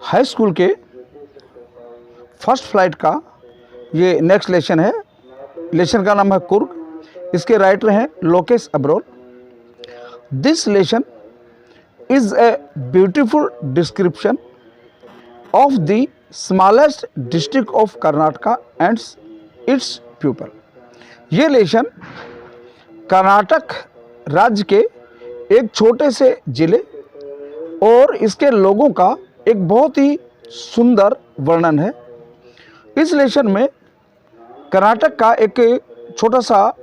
High school के first flight का ये नेक्स्ट लेसन है। लेसन का नाम है कुर्ग। इसके राइटर हैं Lokesh Abrol. This lesson is a beautiful description of the smallest district of Karnataka and it's people. ये लेसन कर्नाटक राज्य के एक छोटे से जिले और इसके लोगों का एक बहुत ही सुंदर वर्णन है। इस लेसन में कर्नाटक का एक छोटा सा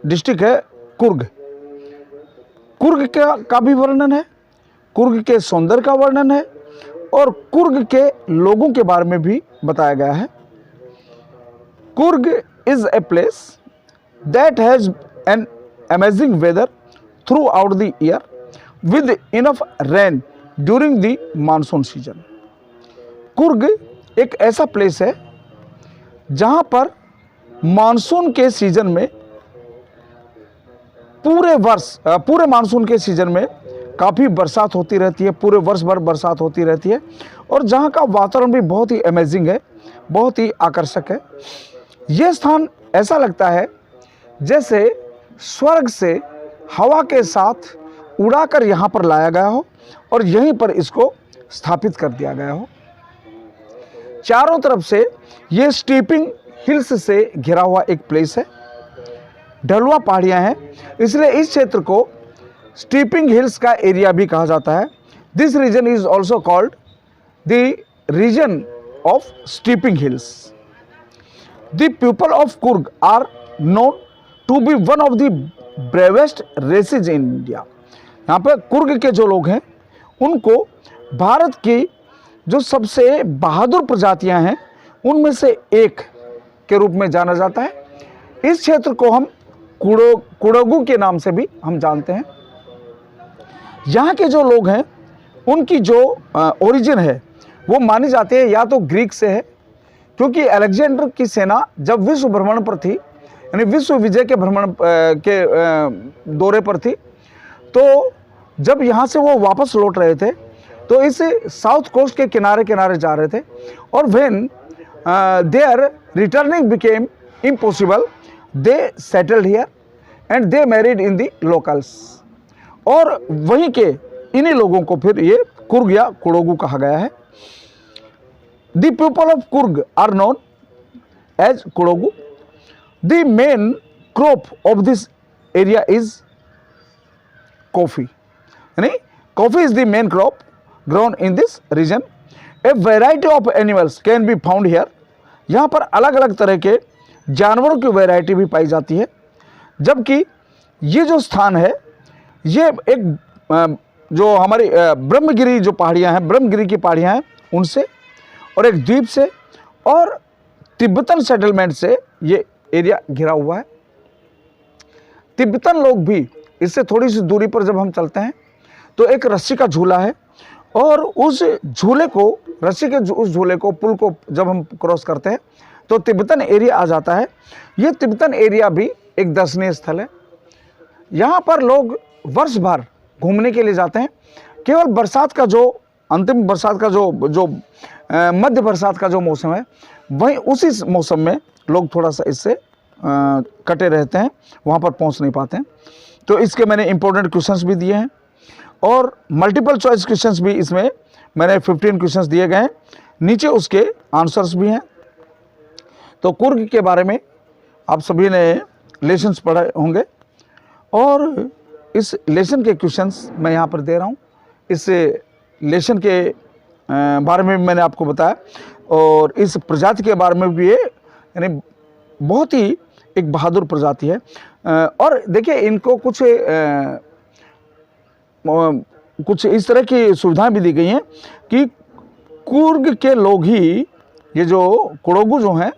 डिस्ट्रिक्ट है कुर्ग। कुर्ग का भी वर्णन है, कुर्ग के सौंदर्य का वर्णन है और कुर्ग के लोगों के बारे में भी बताया गया है। Coorg is a place that has an amazing whether through out the year with enough rain during the monsoon season. Coorg एक ऐसा प्लेस है जहां पर मानसून के सीजन में पूरे मानसून के सीजन में काफ़ी बरसात होती रहती है, पूरे वर्ष भर बरसात होती रहती है और जहाँ का वातावरण भी बहुत ही अमेजिंग है, बहुत ही आकर्षक है। ये स्थान ऐसा लगता है जैसे स्वर्ग से हवा के साथ उड़ाकर यहाँ पर लाया गया हो और यहीं पर इसको स्थापित कर दिया गया हो। चारों तरफ से ये स्टीपिंग हिल्स से घिरा हुआ एक प्लेस है, ढलुआ पहाड़ियाँ हैं, इसलिए इस क्षेत्र को स्टीपिंग हिल्स का एरिया भी कहा जाता है। This region is also called the region of steeping hills. The people of Coorg are known to be one of the bravest races in India. यहाँ पर कुर्ग के जो लोग हैं उनको भारत की जो सबसे बहादुर प्रजातियां हैं उनमें से एक के रूप में जाना जाता है। इस क्षेत्र को हम कुडोगु के नाम से भी हम जानते हैं। यहाँ के जो लोग हैं उनकी जो ओरिजिन है वो मानी जाती है या तो ग्रीक से है, क्योंकि अलेक्जेंडर की सेना जब विश्व भ्रमण पर थी, यानी विश्व विजय के भ्रमण के दौरे पर थी, तो जब यहाँ से वो वापस लौट रहे थे तो इस साउथ कोस्ट के किनारे किनारे जा रहे थे और when there returning became impossible they settled here and they married in the locals. और वहीं के इन्हीं लोगों को फिर ये कुर्ग या कुडोगु कहा गया है। The people of Coorg are known as Kodagu. The main crop of this area is coffee, यानी coffee is the main crop grown in this region. A variety of animals can be found here. यहाँ पर अलग अलग तरह के जानवरों की variety भी पाई जाती है। जबकि ये जो स्थान है ये एक जो हमारी ब्रह्मगिरी जो पहाड़ियाँ हैं, ब्रह्मगिरी की पहाड़ियाँ हैं उनसे और एक द्वीप से और तिब्बतन सेटलमेंट से ये एरिया घिरा हुआ है। तिब्बतन लोग भी इससे थोड़ी सी दूरी पर जब हम चलते हैं तो एक रस्सी का झूला है और उस झूले को, रस्सी के उस झूले को, पुल को जब हम क्रॉस करते हैं तो तिब्बतन एरिया आ जाता है। ये तिब्बतन एरिया भी एक दर्शनीय स्थल है। यहाँ पर लोग वर्ष भर घूमने के लिए जाते हैं। केवल बरसात का जो अंतिम बरसात का जो मध्य बरसात का जो मौसम है, वहीं उसी मौसम में लोग थोड़ा सा इससे कटे रहते हैं, वहाँ पर पहुँच नहीं पाते हैं। तो इसके मैंने इंपॉर्टेंट क्वेश्चंस भी दिए हैं और मल्टीपल चॉइस क्वेश्चंस भी इसमें मैंने 15 क्वेश्चंस दिए गए हैं, नीचे उसके आंसर्स भी हैं। तो कुर्ग के बारे में आप सभी ने लेसन्स पढ़े होंगे और इस लेसन के क्वेश्चंस मैं यहाँ पर दे रहा हूँ। इस लेसन के बारे में मैंने आपको बताया और इस प्रजाति के बारे में भी ये यानी बहुत ही एक बहादुर प्रजाति है। और देखिए इनको कुछ इस तरह की सुविधाएं भी दी गई हैं कि कुर्ग के लोग ही, ये जो कुडोगु जो हैं,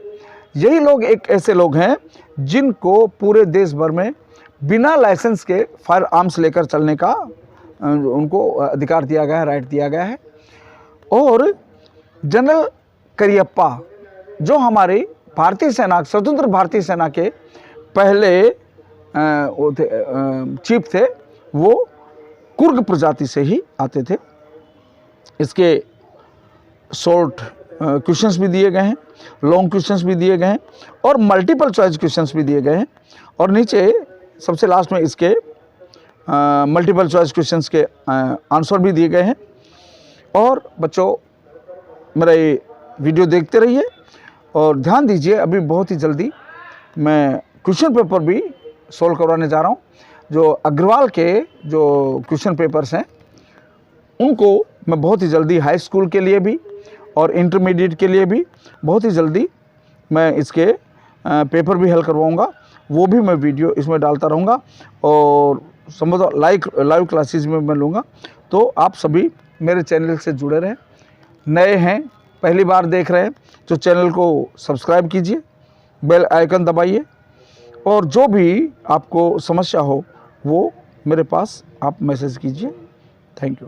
यही लोग एक ऐसे लोग हैं जिनको पूरे देश भर में बिना लाइसेंस के फायर आर्म्स लेकर चलने का उनको अधिकार दिया गया है, राइट दिया गया है। और जनरल करियप्पा जो हमारी भारतीय सेना, स्वतंत्र भारतीय सेना के पहले चीफ थे, वो कुर्ग प्रजाति से ही आते थे। इसके शॉर्ट क्वेश्चंस भी दिए गए हैं, लॉन्ग क्वेश्चंस भी दिए गए हैं और मल्टीपल चॉइस क्वेश्चंस भी दिए गए हैं। और नीचे सबसे लास्ट में इसके मल्टीपल चॉइस क्वेश्चंस के आंसर भी दिए गए हैं। और बच्चों, मेरा ये वीडियो देखते रहिए और ध्यान दीजिए, अभी बहुत ही जल्दी मैं क्वेश्चन पेपर भी सॉल्व करवाने जा रहा हूँ। जो अग्रवाल के जो क्वेश्चन पेपर्स हैं उनको मैं बहुत ही जल्दी हाई स्कूल के लिए भी और इंटरमीडिएट के लिए भी बहुत ही जल्दी मैं इसके पेपर भी हल करवाऊँगा। वो भी मैं वीडियो इसमें डालता रहूँगा और संभवतः लाइव क्लासेस में मैं लूँगा। तो आप सभी मेरे चैनल से जुड़े रहें। नए हैं, पहली बार देख रहे हैं, तो चैनल को सब्सक्राइब कीजिए, बेल आइकन दबाइए और जो भी आपको समस्या हो वो मेरे पास आप मैसेज कीजिए। Thank you.